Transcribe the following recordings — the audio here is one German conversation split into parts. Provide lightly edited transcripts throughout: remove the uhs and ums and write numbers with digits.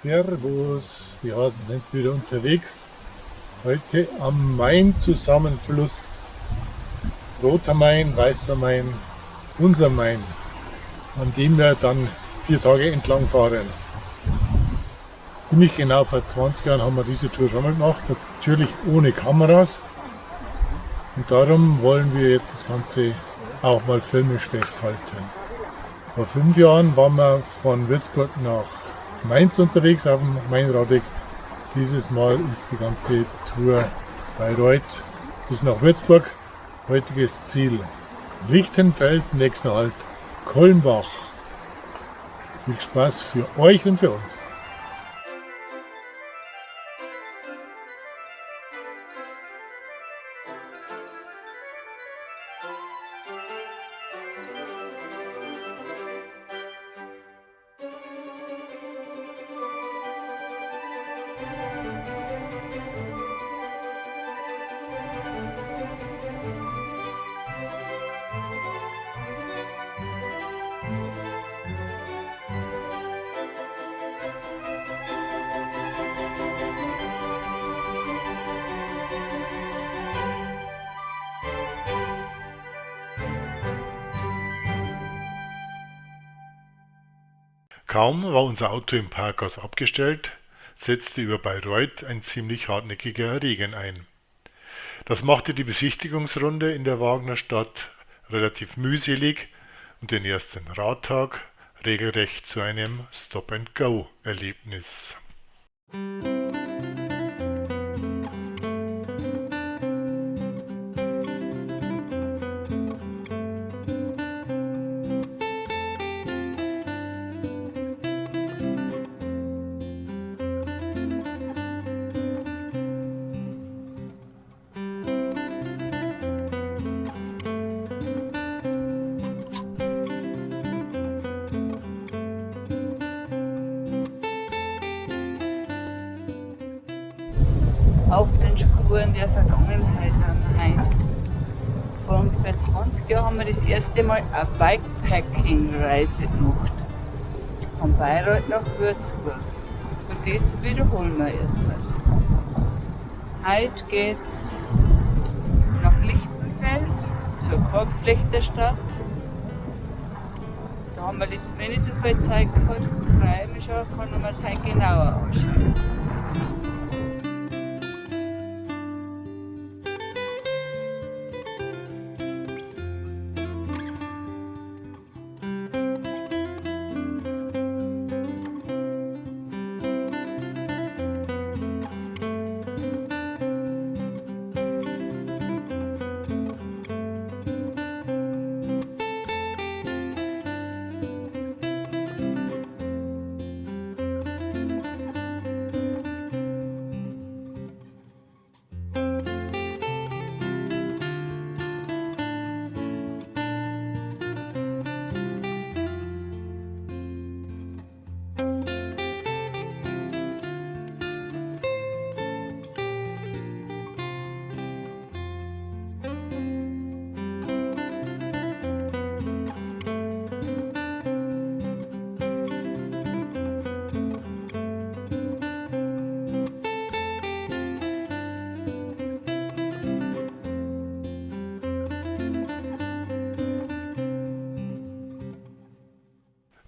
Servus, wir sind wieder unterwegs. Heute am Main-Zusammenfluss. Roter Main, Weißer Main, unser Main, an dem wir dann 4 Tage entlang fahren. Ziemlich genau vor 20 Jahren haben wir diese Tour schon mal gemacht, natürlich ohne Kameras. Und darum wollen wir jetzt das Ganze auch mal filmisch festhalten. Vor 5 Jahren waren wir von Würzburg nach Mainz unterwegs auf dem Mainradweg. Dieses Mal ist die ganze Tour Bayreuth bis nach Würzburg. Heutiges Ziel Lichtenfels, nächster Halt Kolmbach. Viel Spaß für euch und für uns. Kaum war unser Auto im Parkhaus abgestellt, setzte über Bayreuth ein ziemlich hartnäckiger Regen ein. Das machte die Besichtigungsrunde in der Wagnerstadt relativ mühselig und den ersten Radtag regelrecht zu einem Stop-and-Go-Erlebnis. Auf den Spuren der Vergangenheit haben wir heute. Vor ungefähr 20 Jahren haben wir das erste Mal eine Bikepacking-Reise gemacht. Von Bayreuth nach Würzburg. Und das wiederholen wir erstmal. Heute geht's nach Lichtenfels, zur Korbflechterstadt. Da haben wir letztes Mal nicht so viel Zeit gehabt. Freue mich schon, kann man es heute genauer anschauen.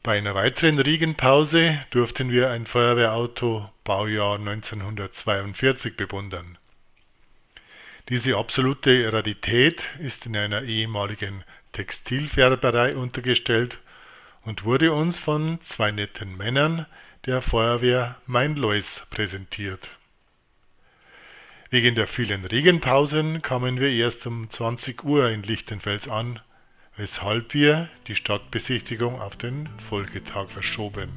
Bei einer weiteren Regenpause durften wir ein Feuerwehrauto Baujahr 1942 bewundern. Diese absolute Rarität ist in einer ehemaligen Textilfärberei untergestellt und wurde uns von 2 netten Männern der Feuerwehr Mainlois präsentiert. Wegen der vielen Regenpausen kamen wir erst um 20 Uhr in Lichtenfels an, weshalb wir die Stadtbesichtigung auf den Folgetag verschoben.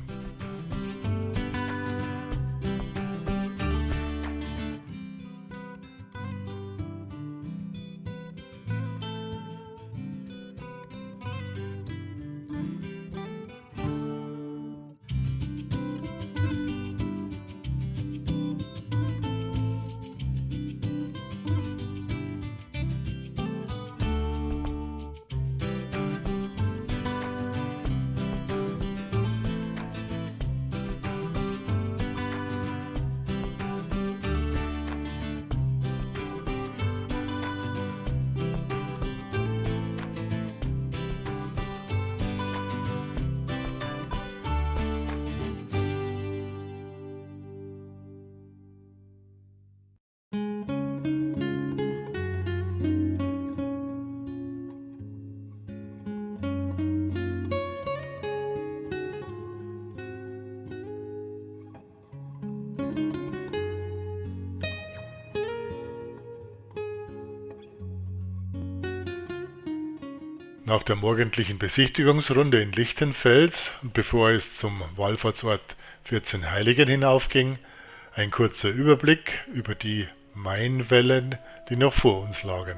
Nach der morgendlichen Besichtigungsrunde in Lichtenfels und bevor es zum Wallfahrtsort 14 Heiligen hinaufging, ein kurzer Überblick über die Mainwellen, die noch vor uns lagen.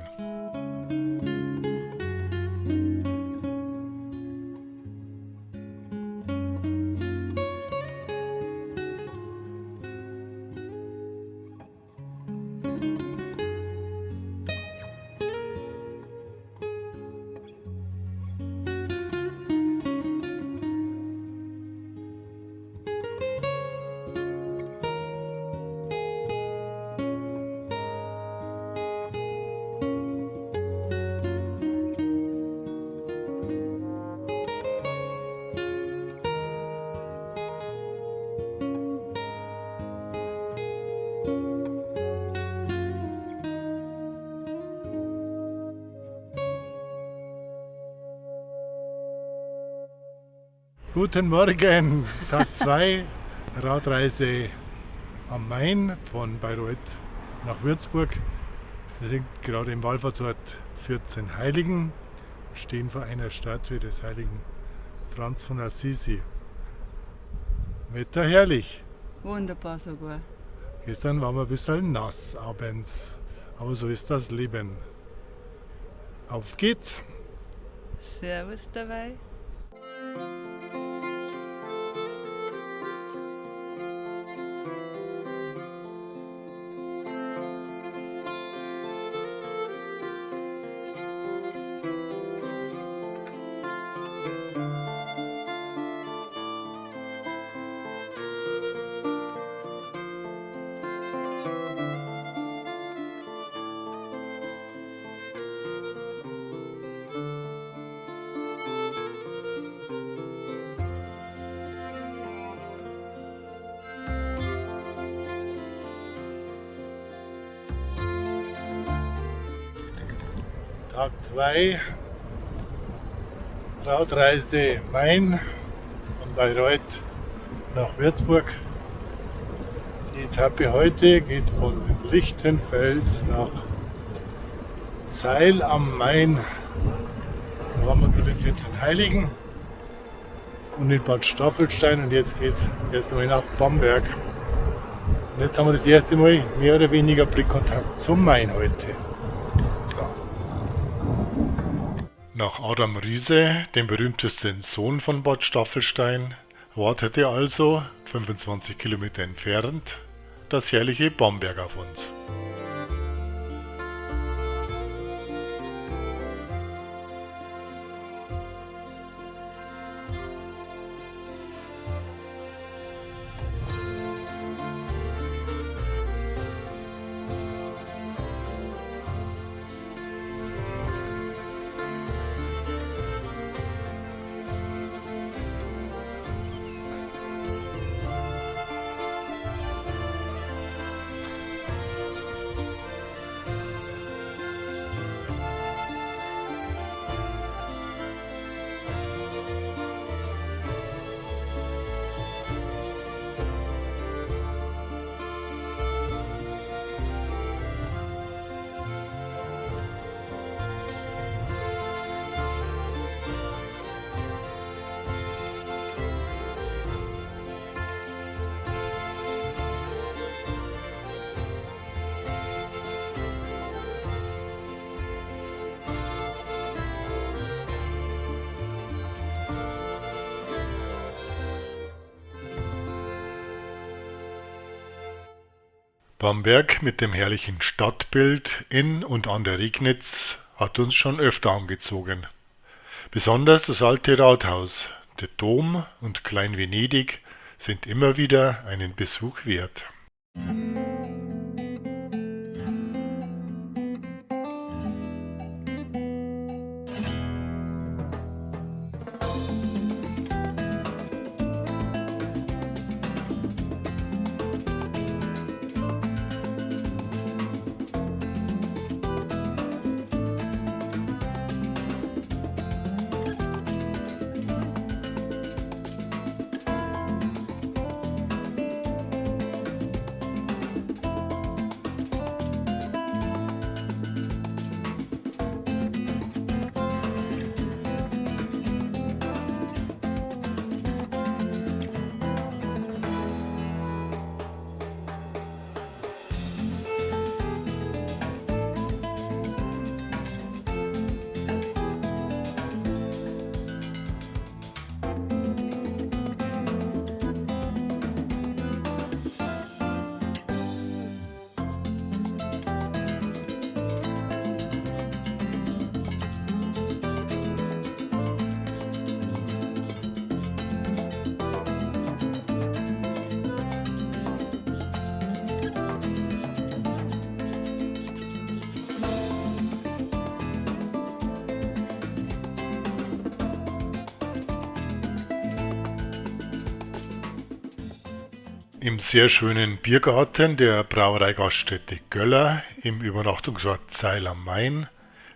Guten Morgen, Tag 2, Radreise am Main von Bayreuth nach Würzburg. Wir sind gerade im Wallfahrtsort 14 Heiligen, stehen vor einer Statue des heiligen Franz von Assisi. Wetter herrlich. Wunderbar sogar. Gestern waren wir ein bisschen nass abends, aber so ist das Leben. Auf geht's! Servus dabei. Tag 2, Radreise Main von Bayreuth nach Würzburg. Die Etappe heute geht von Lichtenfels nach Zeil am Main. Da waren wir bei den 14 Heiligen und in Bad Staffelstein und jetzt geht es erst einmal nach Bamberg. Und jetzt haben wir das erste Mal mehr oder weniger Blickkontakt zum Main heute. Nach Adam Riese, dem berühmtesten Sohn von Bad Staffelstein, wartete also, 25 Kilometer entfernt, das herrliche Bamberg auf uns. Bamberg mit dem herrlichen Stadtbild in und an der Regnitz hat uns schon öfter angezogen. Besonders das alte Rathaus, der Dom und Klein Venedig sind immer wieder einen Besuch wert. im sehr schönen Biergarten der Brauereigaststätte Göller im Übernachtungsort Zeil am Main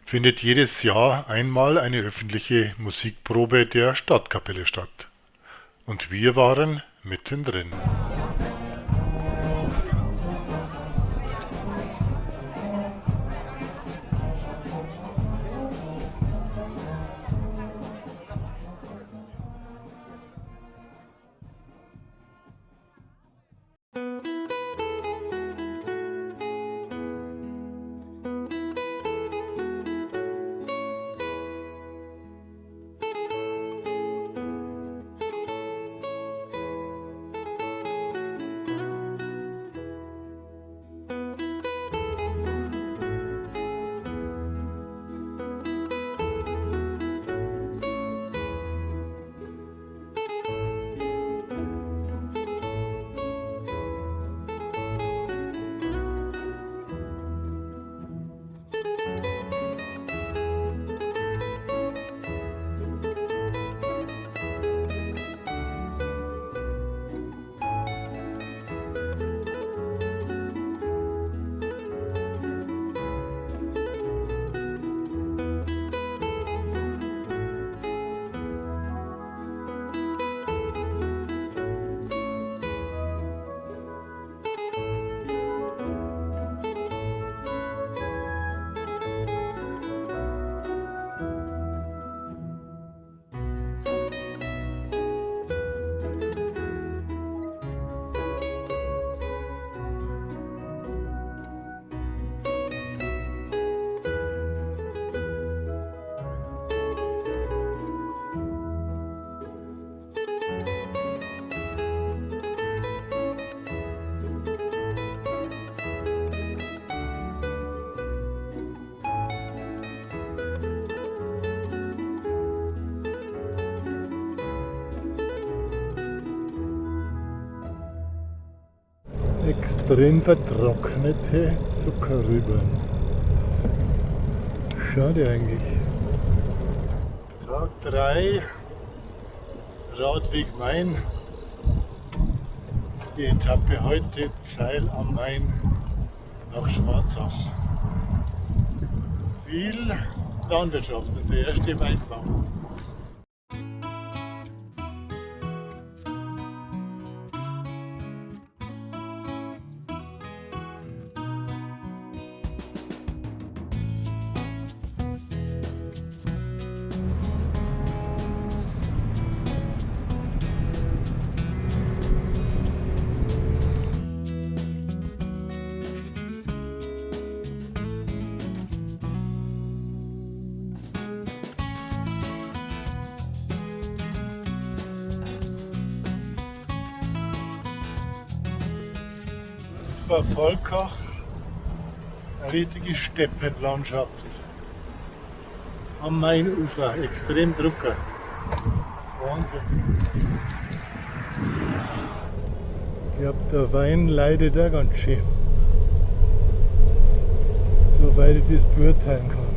findet jedes Jahr einmal eine öffentliche Musikprobe der Stadtkapelle statt. Und wir waren mittendrin. Extrem vertrocknete Zuckerrüben. Schade eigentlich. Tag 3, Radweg Main. Die Etappe heute Zeil am Main nach Schwarzach. Viel Landwirtschaft und der erste Weinbau. Vor Volkach eine richtige Steppenlandschaft. Am Mainufer, extrem Drucker. Wahnsinn. Ich glaube, der Wein leidet auch ganz schön. Soweit ich das beurteilen kann.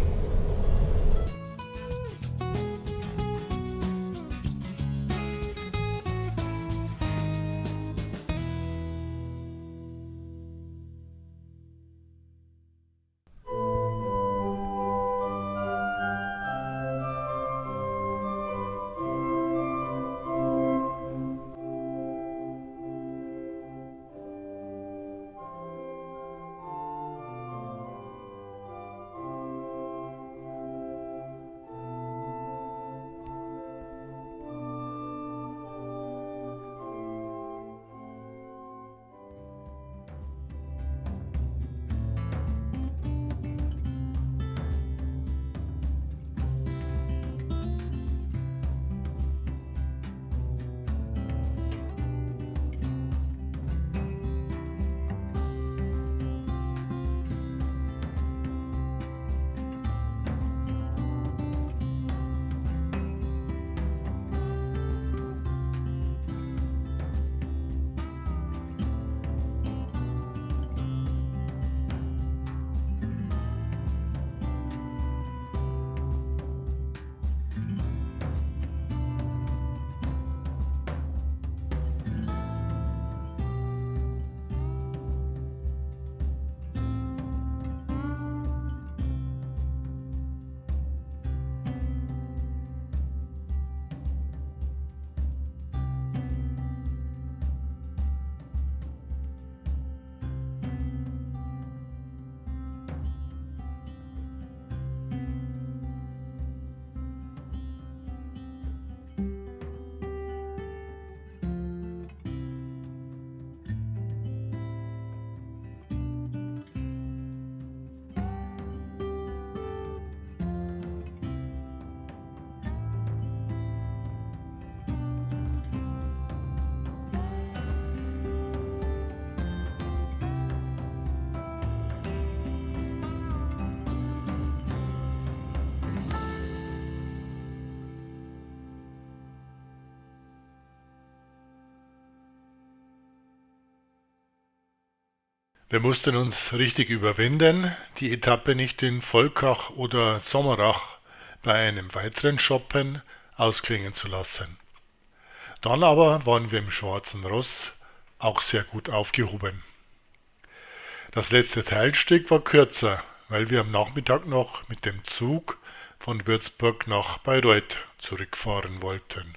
Wir mussten uns richtig überwinden, die Etappe nicht in Volkach oder Sommerach bei einem weiteren Shoppen ausklingen zu lassen. Dann aber waren wir im Schwarzen Ross auch sehr gut aufgehoben. Das letzte Teilstück war kürzer, weil wir am Nachmittag noch mit dem Zug von Würzburg nach Bayreuth zurückfahren wollten.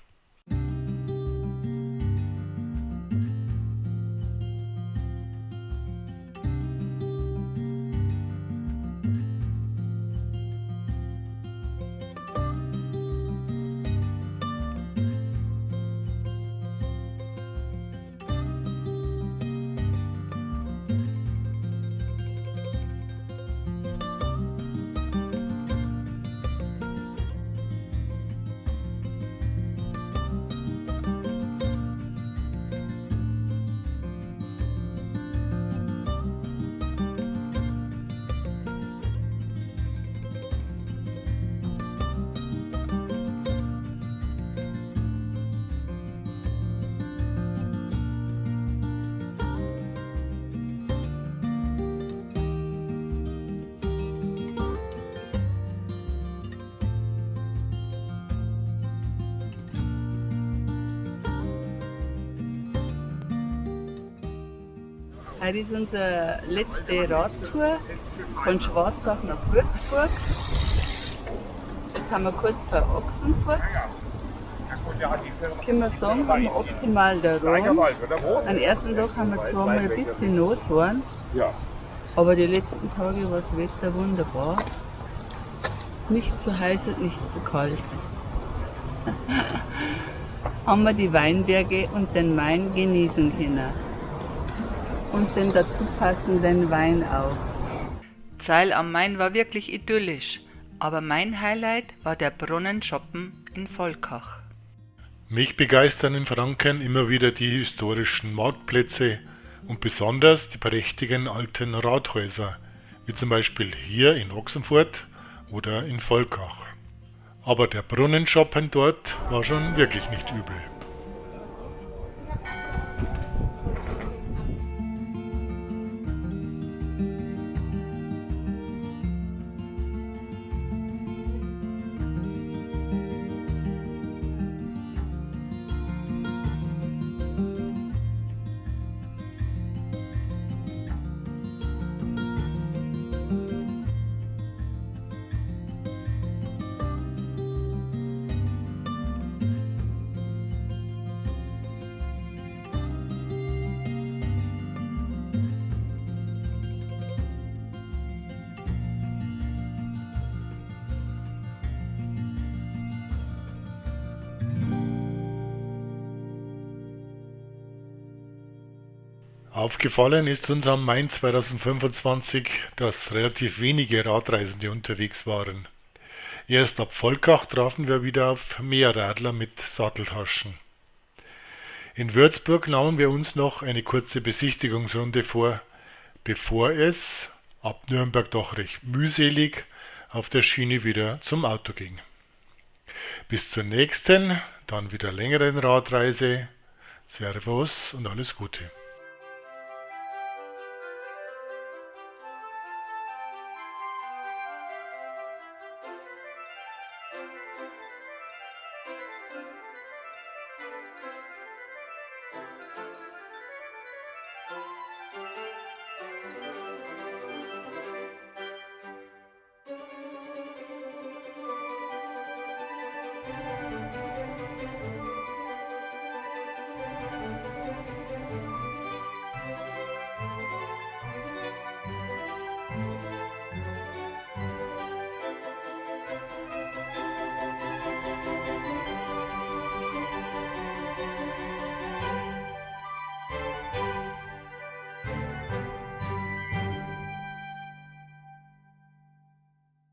Heute ist unsere letzte Radtour von Schwarzach nach Würzburg. Jetzt haben wir kurz vor Ochsenfurt. Können wir sagen, haben wir optimal der Raum. Am ersten Tag haben wir zweimal ein bisschen Notfahren, aber die letzten Tage war das Wetter wunderbar. Nicht zu heiß und nicht zu kalt. Haben wir die Weinberge und den Main genießen können. Und den dazu passenden Wein auch. Zeil am Main war wirklich idyllisch, aber mein Highlight war der Brunnenschoppen in Volkach. Mich begeistern in Franken immer wieder die historischen Marktplätze und besonders die prächtigen alten Rathäuser, wie zum Beispiel hier in Ochsenfurt oder in Volkach. Aber der Brunnenschoppen dort war schon wirklich nicht übel. Aufgefallen ist uns am Main 2025, dass relativ wenige Radreisende unterwegs waren. Erst ab Volkach trafen wir wieder auf mehr Radler mit Satteltaschen. In Würzburg nahmen wir uns noch eine kurze Besichtigungsrunde vor, bevor es ab Nürnberg doch recht mühselig auf der Schiene wieder zum Auto ging. Bis zur nächsten, dann wieder längeren Radreise. Servus und alles Gute.